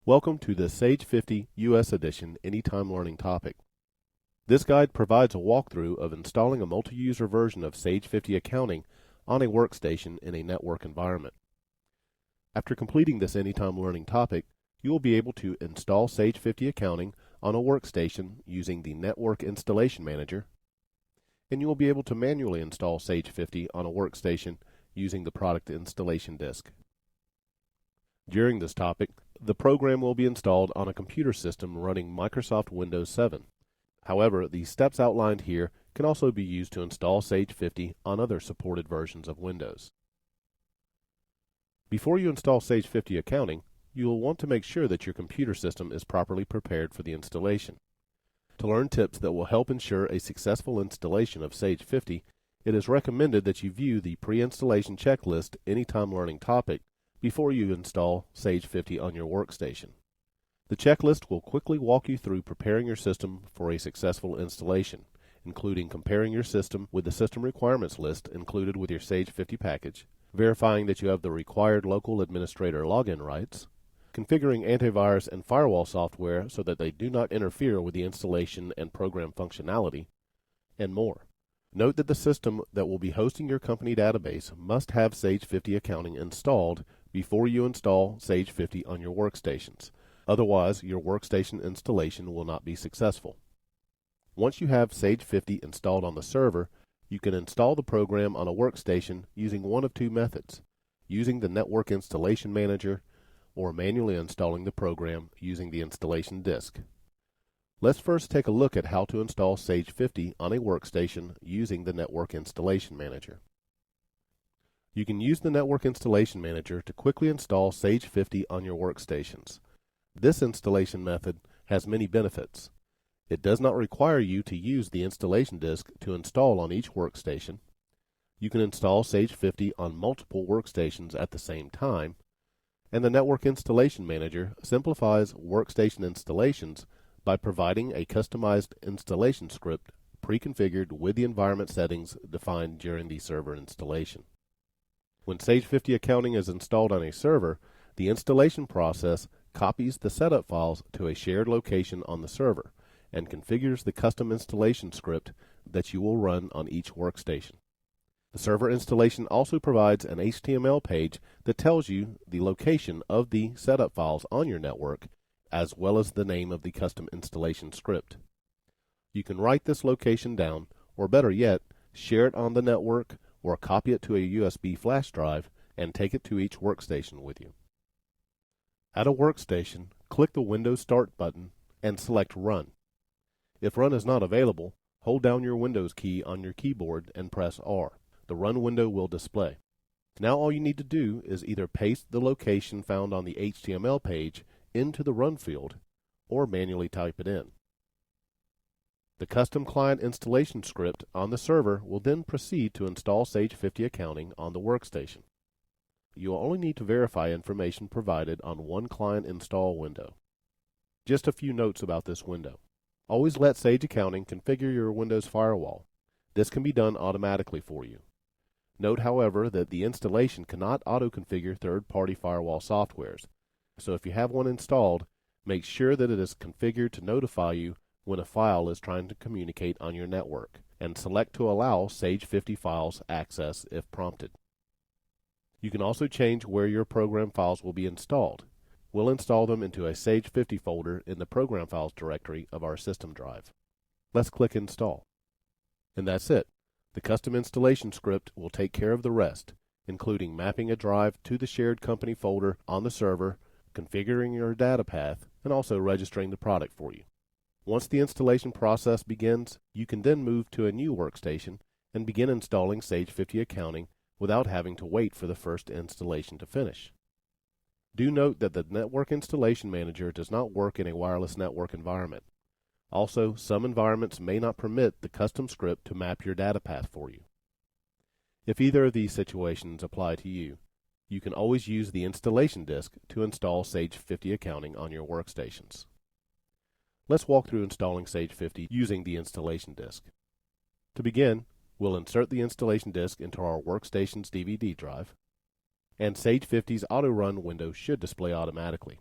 Welcome to the Sage 50 US Edition Anytime Learning topic. This guide provides a walkthrough of installing a multi-user version of Sage 50 Accounting on a workstation in a network environment. After completing this Anytime Learning topic, you will be able to install Sage 50 Accounting on a workstation using the Network Installation Manager, and you will be able to manually install Sage 50 on a workstation using the Product Installation Disk. During this topic, the program will be installed on a computer system running Microsoft Windows 7. However, the steps outlined here can also be used to install Sage 50 on other supported versions of Windows. Before you install Sage 50 Accounting, you will want to make sure that your computer system is properly prepared for the installation. To learn tips that will help ensure a successful installation of Sage 50, it is recommended that you view the pre-installation checklist Anytime Learning topic before you install Sage 50 on your workstation. The checklist will quickly walk you through preparing your system for a successful installation, including comparing your system with the system requirements list included with your Sage 50 package, verifying that you have the required local administrator login rights, configuring antivirus and firewall software so that they do not interfere with the installation and program functionality, and more. Note that the system that will be hosting your company database must have Sage 50 Accounting installed before you install Sage 50 on your workstations. Otherwise, your workstation installation will not be successful. Once you have Sage 50 installed on the server, you can install the program on a workstation using one of two methods: using the Network Installation Manager or manually installing the program using the installation disk. Let's first take a look at how to install Sage 50 on a workstation using the Network Installation Manager. You can use the Network Installation Manager to quickly install Sage 50 on your workstations. This installation method has many benefits. It does not require you to use the installation disk to install on each workstation. You can install Sage 50 on multiple workstations at the same time, and the Network Installation Manager simplifies workstation installations by providing a customized installation script pre-configured with the environment settings defined during the server installation. When Sage 50 Accounting is installed on a server, the installation process copies the setup files to a shared location on the server and configures the custom installation script that you will run on each workstation. The server installation also provides an HTML page that tells you the location of the setup files on your network, as well as the name of the custom installation script. You can write this location down, or better yet, share it on the network or copy it to a USB flash drive and take it to each workstation with you. At a workstation, click the Windows Start button and select Run. If Run is not available, hold down your Windows key on your keyboard and press R. The Run window will display. Now all you need to do is either paste the location found on the HTML page into the Run field or manually type it in. The custom client installation script on the server will then proceed to install Sage 50 Accounting on the workstation. You will only need to verify information provided on one client install window. Just a few notes about this window. Always let Sage Accounting configure your Windows firewall. This can be done automatically for you. Note, however, that the installation cannot auto-configure third-party firewall softwares, so if you have one installed, make sure that it is configured to notify you when a file is trying to communicate on your network, and select to allow Sage 50 files access if prompted. You can also change where your program files will be installed. We'll install them into a Sage 50 folder in the Program Files directory of our system drive. Let's click Install. And that's it. The custom installation script will take care of the rest, including mapping a drive to the shared company folder on the server, configuring your data path, and also registering the product for you. Once the installation process begins, you can then move to a new workstation and begin installing Sage 50 Accounting without having to wait for the first installation to finish. Do note that the Network Installation Manager does not work in a wireless network environment. Also, some environments may not permit the custom script to map your data path for you. If either of these situations apply to you, you can always use the installation disk to install Sage 50 Accounting on your workstations. Let's walk through installing Sage 50 using the installation disk. To begin, we'll insert the installation disk into our workstation's DVD drive, and Sage 50's auto-run window should display automatically.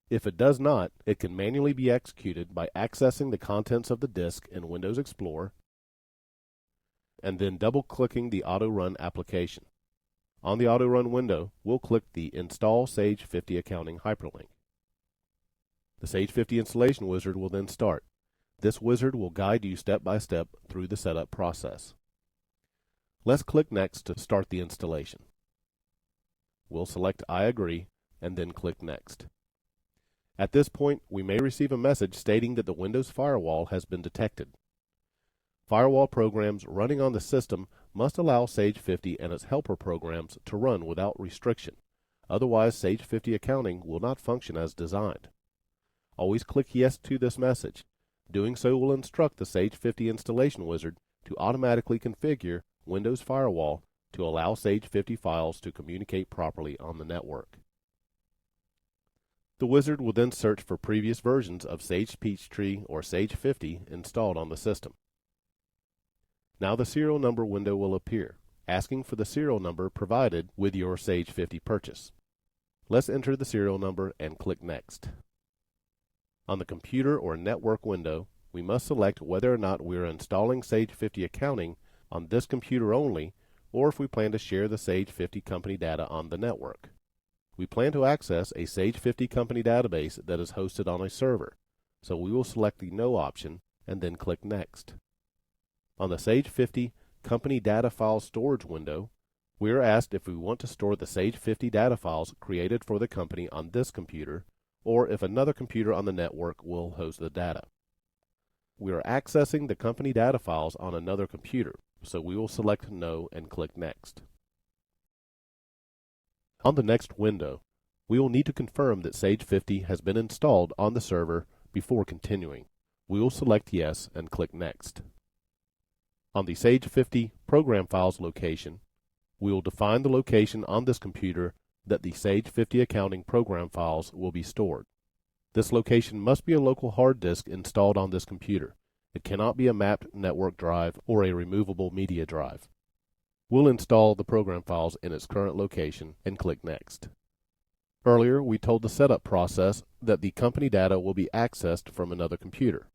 If it does not, it can manually be executed by accessing the contents of the disk in Windows Explorer and then double-clicking the Auto-Run application. On the Auto-Run window, we'll click the Install Sage 50 Accounting hyperlink. The Sage 50 installation wizard will then start. This wizard will guide you step by step through the setup process. Let's click Next to start the installation. We'll select I agree and then click Next. At this point, we may receive a message stating that the Windows firewall has been detected. Firewall programs running on the system must allow Sage 50 and its helper programs to run without restriction. Otherwise, Sage 50 Accounting will not function as designed. Always click Yes to this message. Doing so will instruct the Sage 50 installation wizard to automatically configure Windows Firewall to allow Sage 50 files to communicate properly on the network. The wizard will then search for previous versions of Sage Peachtree or Sage 50 installed on the system. Now the serial number window will appear, asking for the serial number provided with your Sage 50 purchase. Let's enter the serial number and click Next. On the computer or network window, we must select whether or not we are installing Sage 50 Accounting on this computer only, or if we plan to share the Sage 50 company data on the network. We plan to access a Sage 50 company database that is hosted on a server, so we will select the No option and then click Next. On the Sage 50 Company Data File Storage window, we are asked if we want to store the Sage 50 data files created for the company on this computer, or if another computer on the network will host the data. We are accessing the company data files on another computer, so we will select No and click Next. On the next window, we will need to confirm that Sage 50 has been installed on the server before continuing. We will select Yes and click Next. On the Sage 50 Program Files location, we will define the location on this computer that the Sage 50 Accounting program files will be stored. This location must be a local hard disk installed on this computer. It cannot be a mapped network drive or a removable media drive. We'll install the program files in its current location and click Next. Earlier, we told the setup process that the company data will be accessed from another computer.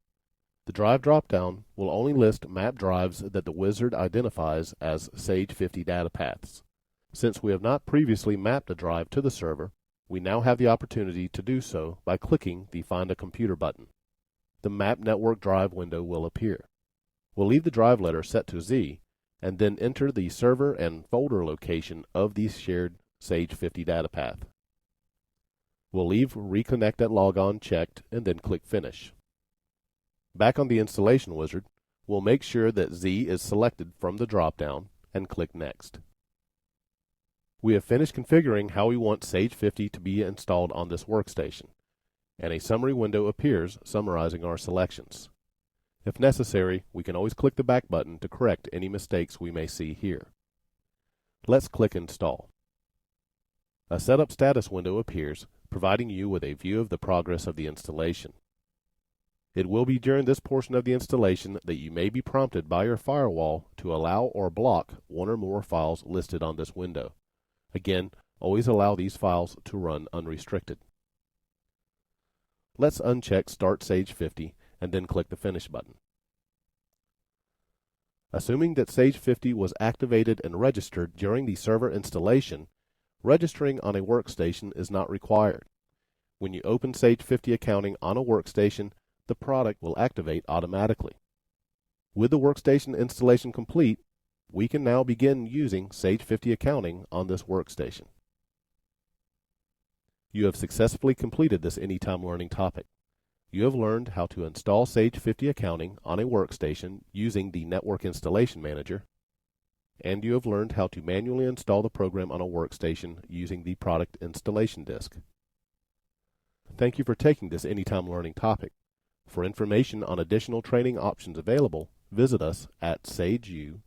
The drive dropdown will only list map drives that the wizard identifies as Sage 50 data paths. Since we have not previously mapped a drive to the server, we now have the opportunity to do so by clicking the Find a Computer button. The Map Network Drive window will appear. We'll leave the drive letter set to Z and then enter the server and folder location of the shared Sage 50 data path. We'll leave Reconnect at Logon checked and then click Finish. Back on the installation wizard, we'll make sure that Z is selected from the dropdown and click Next. We have finished configuring how we want Sage 50 to be installed on this workstation, and a summary window appears summarizing our selections. If necessary, we can always click the back button to correct any mistakes we may see here. Let's click Install. A Setup Status window appears, providing you with a view of the progress of the installation. It will be during this portion of the installation that you may be prompted by your firewall to allow or block one or more files listed on this window. Again, always allow these files to run unrestricted. Let's uncheck Start Sage 50 and then click the Finish button. Assuming that Sage 50 was activated and registered during the server installation, registering on a workstation is not required. When you open Sage 50 Accounting on a workstation, the product will activate automatically. With the workstation installation complete, we can now begin using Sage 50 Accounting on this workstation. You have successfully completed this Anytime Learning topic. You have learned how to install Sage 50 Accounting on a workstation using the Network Installation Manager, and you have learned how to manually install the program on a workstation using the Product Installation Disk. Thank you for taking this Anytime Learning topic. For information on additional training options available, visit us at sageu.com.